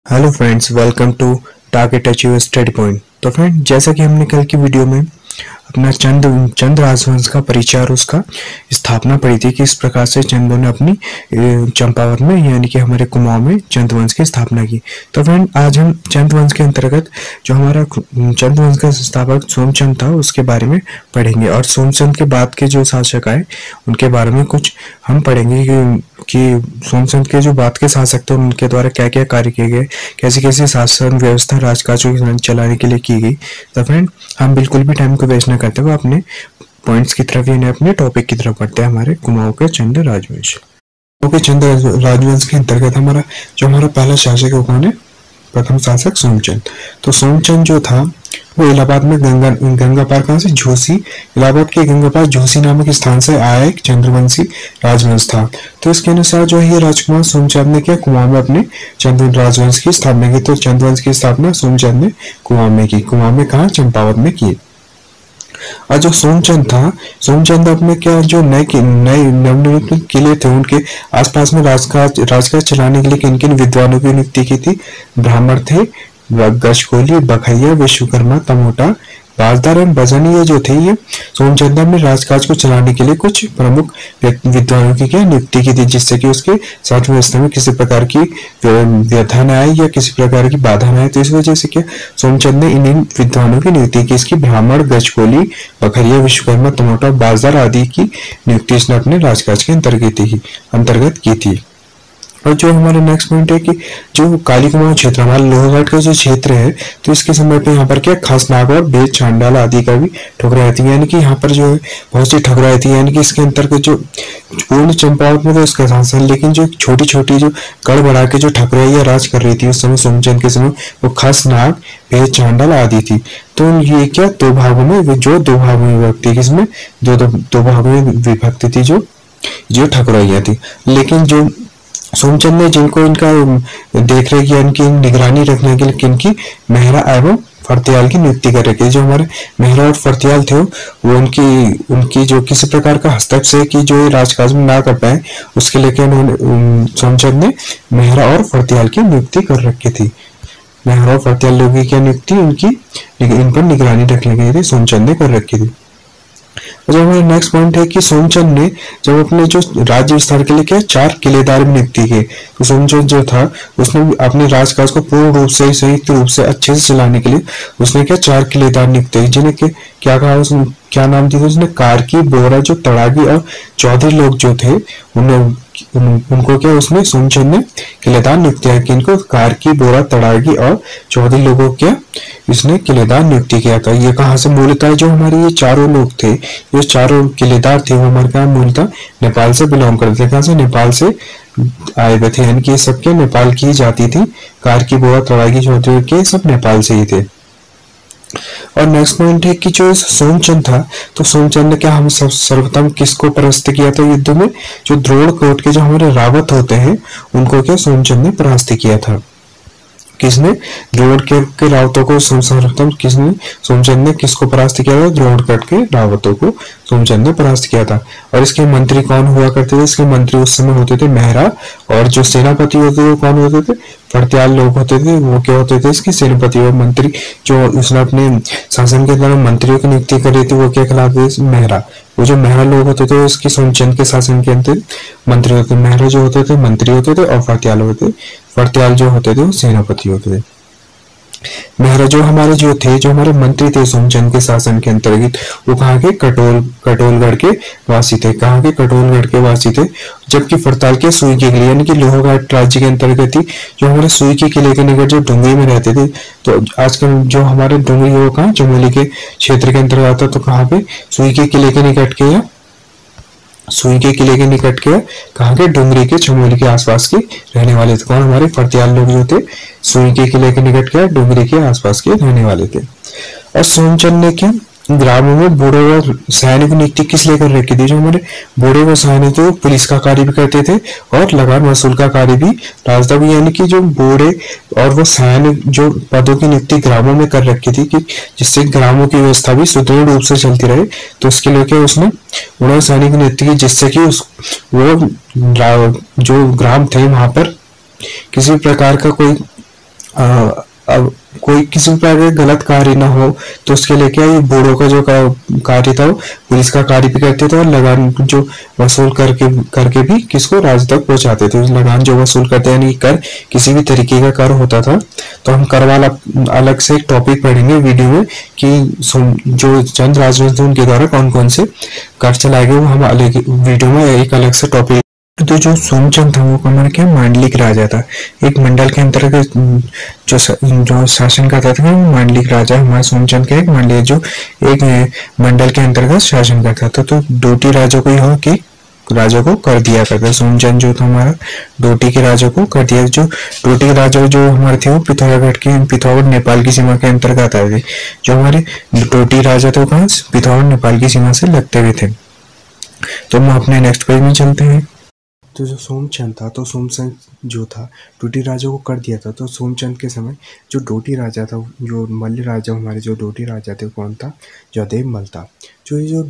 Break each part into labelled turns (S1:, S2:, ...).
S1: Hello friends, welcome to target achieve study point. तो friend, जैसा कि हमने कल की वीडियो में अपना चंद राजवंश का परिचय और उसका स्थापना पढ़ी थी, किस प्रकार से चंदों ने अपनी चंपावत में यानी कि हमारे कुमाऊं में चंद वंश की स्थापना की। तो फ्रेंड, आज हम चंद वंश के अंतर्गत जो हमारा चंद वंश का संस्थापक सोमचंद था उसके बारे में पढ़ेंगे, और सोमचंद के बाद के जो शासक आए उनके बारे में कुछ हम पढ़ेंगे कि सोमचंद के जो बाद के शासक थे उनके द्वारा क्या क्या कार्य किए गए, कैसे कैसे शासन व्यवस्था राजकाजों को चलाने के लिए की गई। तो फ्रेंड, हम बिल्कुल भी टाइम को वेस्ट न करते हुए अपने पॉइंट्स की तरफ यानी अपने टॉपिक की तरफ बढ़ते हैं, हमारे कुमाऊं के चंद राजवंश। चंद राजवंश के अंतर्गत हमारा पहला शासक है कौन है? प्रथम शासक सोमचंद। तो सोमचंद जो था वो इलाहाबाद में गंगा पार कहाँ से? झूसी, इलाहाबाद के गंगा पार झूसी नामक स्थान से आया एक चंद्रवंशी राजवंश था। तो इसके अनुसार जो है ये राजकुमार सोमचंद ने क्या कुमाऊं में अपने चंद्र राजवंश की स्थापना की। तो चंद्रवंश की स्थापना सोमचंद ने कुमाऊं में की। कुमाऊं में कहा? चंपावत में की। और जो सोमचंद था, सोमचंद अपने क्या जो नए नवनिर्मित किले थे उनके आसपास में राजकाज चलाने के लिए किन किन विद्वानों की नियुक्ति की थी? ब्राह्मण थे, गजकोली, बखैया, विश्वकर्मा, तमोटा, बाजदार एवं बजनी, ये जो थे ये सोमचंद ने राजकाज को चलाने के लिए कुछ प्रमुख विद्वानों की क्या नियुक्ति की थी, जिससे कि उसके शासन व्यवस्था में किसी प्रकार की व्यथा न आए या किसी प्रकार की बाधा न आए। तो इस वजह से क्या सोमचंद ने इन विद्वानों की नियुक्ति की। इसकी ब्राह्मण, गजकोली, बखरिया, विश्वकर्मा, तमोटा, बाजदार आदि की नियुक्ति इसने अपने राजकाज के अंतर्गत की थी। और जो हमारा नेक्स्ट पॉइंट है कि जो काली कुमाऊं क्षेत्र, हमारा लोहाघाट का जो क्षेत्र है, तो इसके समय पे यहाँ पर क्या खसनाग और बेद चांडाल आदि का भी ठुकराई थी, यानी कि यहाँ पर जो है बहुत सी ठुकराई थी। यानी कि इसके अंतर्गत जो पूर्ण चंपावत में तो इसका शासन, लेकिन जो छोटी छोटी जो गढ़ बढ़ा के जो ठकुराइयां राज कर रही थी उस समय सोमचंद के समय, वो खसनाग, बेद चांडाल आदि थी। तो ये क्या दो भागों में विभक्त थी। किसमें? दो भागों में विभक्त थी जो ठकुराइयां थी। लेकिन जो सोमचंद ने जिनको इनका देख रेख या इनकी निगरानी रखने के लिए किनकी मेहरा एवं फर्त्याल की नियुक्ति कर रखी। जो हमारे मेहरा और फर्त्याल थे वो उनकी जो किसी प्रकार का हस्तक्षेप की जो राजकाज में ना कर पाए उसके लिए उन्होंने सोमचंद ने मेहरा और फर्त्याल की नियुक्ति कर रखी थी। मेहरा और फर्त्याल लोगों की क्या नियुक्ति इन पर निगरानी रखने के लिए सोमचंद ने कर रखी थी। जो हमारा नेक्स्ट पॉइंट है कि सोमचंद ने जब अपने जो राज्य विस्तार के लिए क्या 4 किलेदार नियुक्ति की। तो सोमचंद जो था उसने अपने राजकाज को पूर्ण रूप से संयुक्त रूप से अच्छे से चलाने के लिए उसने क्या 4 किलेदार नियुक्त किए, जिन्हें क्या कहा उसने, क्या नाम दिया उसने? कार्की, बोरा, जो तड़ागी और चौधरी लोग जो थे उनको क्या उसने सोमचंद ने किलेदार नियुक्त किया। किनको? कार्की, बोरा, तड़ागी और चौधरी लोगों को क्या इसने किलेदार नियुक्ति किया था। ये कहाँ से मूलतः जो हमारे ये चारों लोग थे, ये चारों किलेदार थे, वो हमारे क्या मूलतः नेपाल से बिलोंग करते थे। कहाँ से? नेपाल से आए हुए थे, यानी कि सब क्या नेपाल की जाती थी। कार्की, बोरा, तड़ागी, चौधरी के सब नेपाल से ही थे। और नेक्स्ट पॉइंट है कि जो सोमचंद था, तो सोमचंद ने क्या हम सर्वप्रथम किसको परास्त किया था युद्ध में? जो द्रोणकोट के जो हमारे रावत होते हैं उनको क्या सोमचंद ने परास्त किया था। किसने? द्रोणकोट के रावतों को सर्वप्रथम किसने? सोमचंद ने किसको परास्त किया था? द्रोणकोट के रावतों को सोमचंद ने परास्त किया था। और इसके मंत्री कौन हुआ करते थे? इसके मंत्री उस समय होते थे मेहरा, और जो सेनापति होते थे वो कौन होते थे? फर्त्याल लोग होते थे। वो क्या होते थे? इसके सेनापति और मंत्री। जो उसने अपने शासन के द्वारा मंत्रियों की नियुक्ति करी थी वो क्या कहलाते थे? मेहरा। वो जो मेहरा लोग होते थे उसके सोमचंद के शासन के अंदर मंत्री होते थे। मेहरा जो होते थे मंत्री होते थे और फर्त्याल जो होते थे वो सेनापति होते थे। मेहरा जो हमारे मंत्री थे सोमचंद के शासन के अंतर्गत, वो कहाँ के? कटोलगढ़ के वासी थे। कहाँ के? कटोलगढ़ के वासी थे। जबकि फर्त्याल के सुई के किले यानी कि लोहाघाट राज्य के अंतर्गत ही जो हमारे सुई के किले के निकट जो डुंगरी में रहते थे। तो आजकल जो हमारे डुंगरी वो कहाँ? चमोली के क्षेत्र के अंतर्गत आता। तो कहाँ पे? सुई के किले के निकट के कहाँ के? डुंगरी के, चमोली के आसपास के रहने वाले थे। कौन? हमारे फर्त्याल लोग जो थे सुई के किले के निकट के, डुंगरी के आसपास के रहने वाले थे। और सोमचंद ने क्या ग्रामों में बूढ़े व सैनिक की नियुक्ति किस लिए कर रखी थी? जो हमारे बूढ़े व सैनिक थे वो पुलिस का कार्य भी करते थे और लगान वसूल का कार्य भी राजदा भी, यानी कि जो बूढ़े और वो सैनिक जो पदों की नियुक्ति ग्रामों में कर रखी थी कि जिससे ग्रामों की व्यवस्था भी सुदृढ़ रूप से चलती रहे, तो उसके लिए क्या उसने बूढ़े सैनिक की नियुक्ति की, जिससे कि उस वो जो ग्राम थे वहां पर किसी प्रकार का कोई अब कोई किसी प्रकार का गलत कार्य ना हो, तो उसके लिए क्या ये बूढ़ों का जो कार्य था वो पुलिस का कार्य भी करते थे और लगान जो वसूल करके भी किसको राज तक पहुंचाते थे। लगान जो वसूल करते यानी कर किसी भी तरीके का कर होता था, तो हम कर वाला अलग से एक टॉपिक पढ़ेंगे वीडियो में कि जो चंद राजवंश थे उनके द्वारा कौन कौन से कर चलाए गए, वो हम अलग वीडियो में एक अलग से टॉपिक। तो जो सोमचंद था वो हमारा क्या मांडलिक राजा था, एक मंडल के अंतर्गत जो शासन करता था मांडलिक राजा। हमारा सोमचंद का एक मांडलिक जो एक मंडल के अंतर्गत शासन करता था। तो डोटी राजा को यह कि राजा को कर दिया करता, सोमचंद जो था हमारा डोटी के राजा को कर दिया। जो डोटी के राजा जो हमारे थे वो पिथौरागढ़ नेपाल की सीमा के अंतर्गत आए थे। जो हमारे डोटी राजा थे वो कहाँ पिथौरागढ़ नेपाल की सीमा से लगते हुए थे। तो हम अपने नेक्स्ट पेज में चलते हैं। तो जो सोमचंद था, तो सोमचंद जो था डोटी राजा को कर दिया था। तो सोमचंद के समय जो डोटी राजा था, जो मल्ल राजा हमारे जो डोटी राजा थे कौन था? जयदेव मल्ल था। जो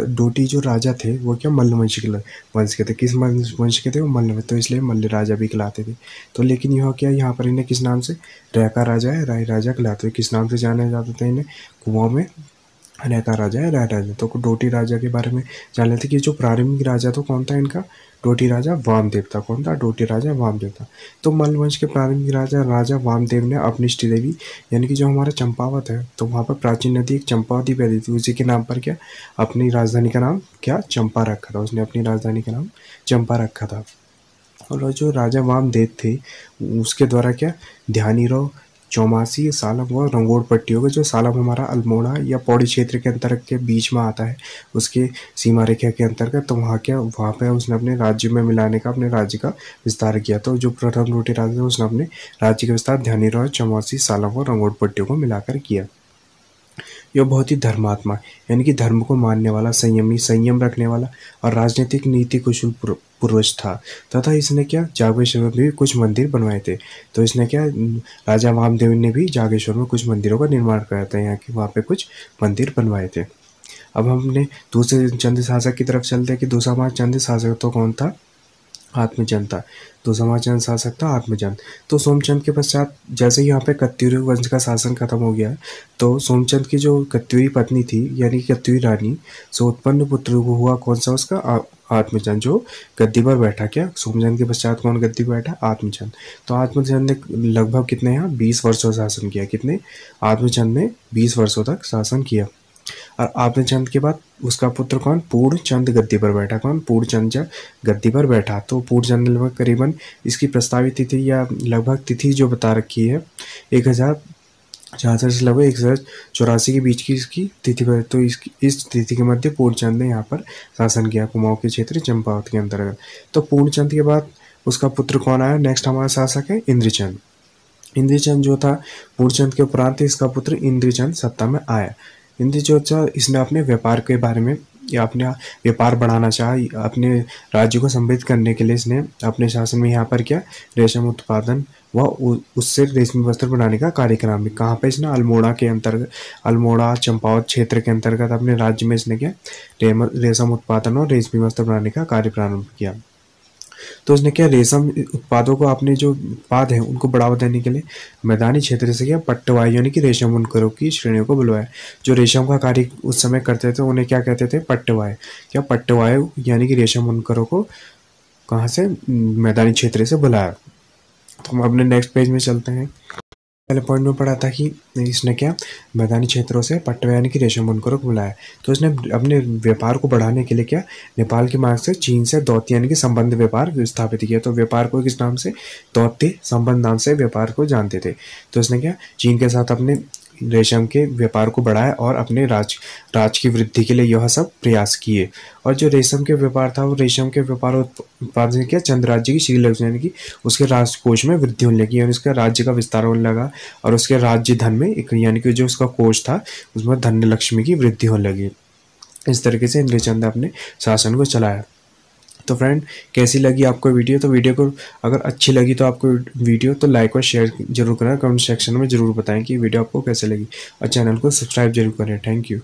S1: डोटी जो राजा थे वो क्या मल्ल वंश के थे। किस वंश के थे? वो मल्ल, तो इसलिए मल्ल राजा भी कहलाते थे। तो लेकिन यह क्या यहाँ पर इन्हें किस नाम से रैका राजा है राय राजा कहलाते थे। किस नाम से जाने जाते थे इन्हें? कुआं में रैका राजा है राय राजा। तो डोटी राजा के बारे में जान लेते कि जो प्रारंभिक राजा तो कौन था इनका? डोटी राजा वामदेव था। कौन था? डोटी राजा वामदेव था। तो मल्ल वंश के प्रारंभिक राजा वामदेव ने अपनी श्रीदेवी यानी कि जो हमारा चंपावत है, तो वहाँ पर प्राचीन नदी एक चंपावती बहती थी, उसी के नाम पर क्या अपनी राजधानी का नाम क्या चंपा रखा था। उसने अपनी राजधानी का नाम चंपा रखा था। और जो राजा वामदेव थे उसके द्वारा क्या ध्यानीराव चौमासी सालम व रंगोड़ पट्टी होगा। जो सालम हमारा अल्मोड़ा या पौड़ी क्षेत्र के अंतर्गत के बीच में आता है, उसके सीमा रेखा के अंतर्गत। तो वहाँ पे उसने अपने राज्य में मिलाने का अपने राज्य का विस्तार किया। तो जो प्रथम डोटी राजा था उसने अपने राज्य का विस्तार ध्यानीराव चौमासी सालम व रंगोड़ पट्टियों को मिलाकर किया। यह बहुत ही धर्मात्मा यानी कि धर्म को मानने वाला, संयम रखने वाला और राजनीतिक नीति कुशल पूर्वज था। तथा इसने क्या जागेश्वर में भी कुछ मंदिर बनवाए थे। तो इसने क्या राजा वामदेव ने भी जागेश्वर में कुछ मंदिरों का निर्माण कराया था, यहाँ के वहाँ पे कुछ मंदिर बनवाए थे। अब हमने दूसरे चंद शासक की तरफ चलते हैं कि दूसरा हमारा चंद शासक तो कौन था? आत्मचंद था। तो समाचंद शासक था आत्मचंद। तो सोमचंद के पश्चात जैसे यहाँ पे कत्यूरी वंश का शासन खत्म हो गया, तो सोमचंद की जो कत्यूरी पत्नी थी यानी कत्यूरी रानी से उत्पन्न पुत्र हुआ कौन सा? उसका आत्मचंद, जो गद्दी पर बैठा। क्या सोमचंद के पश्चात कौन गद्दी पर बैठा? आत्मचंद। तो आत्मचंद ने लगभग कितने यहाँ 20 वर्षों शासन किया। कितने? आत्मचंद ने 20 वर्षों तक शासन किया। और आत्मचंद के बाद उसका पुत्र कौन? पूर्णचंद गद्दी पर बैठा। कौन? पूर्णचंद जब गद्दी पर बैठा, तो पूर्णचंद ने लगभग करीबन इसकी प्रस्तावित तिथि या लगभग तिथि जो बता रखी है 1066 से लगभग 1084 के बीच की इसकी तिथि पर। तो इस तिथि के मध्य पूर्णचंद ने यहाँ पर शासन किया कुमाऊं के क्षेत्र चंपावत के अंतर्गत। तो पूर्णचंद के बाद उसका पुत्र कौन आया? नेक्स्ट हमारा शासक है इंद्रचंद। इंद्रचंद जो था पूर्णचंद के उपरांत इसका पुत्र इंद्रचंद सत्ता में आया। इंद्रचंद इसने अपने व्यापार के बारे में या अपने व्यापार बढ़ाना चाहा, अपने राज्य को संबोधित करने के लिए इसने अपने शासन में यहाँ पर क्या रेशम उत्पादन व उससे रेशमी वस्त्र बनाने का कार्यक्रम भी। कहाँ पे? इसने अल्मोड़ा के अंतर्गत, अल्मोड़ा चंपावत क्षेत्र के अंतर्गत अपने राज्य में इसने क्या रेशम उत्पादन और रेशमी वस्त्र बनाने का कार्य प्रारंभ किया। तो उसने क्या रेशम उत्पादों को अपने जो उत्पाद हैं उनको बढ़ावा देने के लिए मैदानी क्षेत्र से क्या पट्टवाई यानी कि रेशम बुनकरों की श्रेणियों को बुलवाया। जो रेशम का कार्य उस समय करते थे उन्हें क्या कहते थे? पट्टवाई। क्या पट्टवाई यानी कि रेशम बुनकरों को कहाँ से? मैदानी क्षेत्र से बुलाया। तो हम अपने नेक्स्ट पेज में चलते हैं। पहले पॉइंट में पढ़ा था कि इसने क्या मैदानी क्षेत्रों से पट्टवा यानी कि रेशम बुनकरों को बुलाया। तो इसने अपने व्यापार को बढ़ाने के लिए क्या नेपाल के मार्ग से चीन से दौत्य यानी कि संबंध व्यापार स्थापित किया। तो व्यापार को किस नाम से? दौत्य संबंध नाम से व्यापार को जानते थे। तो इसने क्या चीन के साथ अपने रेशम के व्यापार को बढ़ाया और अपने राज की वृद्धि के लिए यह सब प्रयास किए। और जो रेशम के व्यापार था वो रेशम के व्यापार उत्पादन से क्या चंद राज्य की श्रीलक्ष्मी यानी कि उसके राजकोष में वृद्धि होने लगी और उसका राज्य का विस्तार होने लगा और उसके राज्य धन में एक यानी कि जो उसका कोष था उसमें धन्य लक्ष्मी की वृद्धि होने लगी। इस तरीके से इंद्र चंद ने अपने शासन को चलाया। तो फ्रेंड कैसी लगी आपको वीडियो? तो वीडियो को अगर अच्छी लगी तो आपको वीडियो तो लाइक और शेयर जरूर करें, कमेंट सेक्शन में जरूर बताएं कि वीडियो आपको कैसे लगी और चैनल को सब्सक्राइब जरूर करें। Thank you.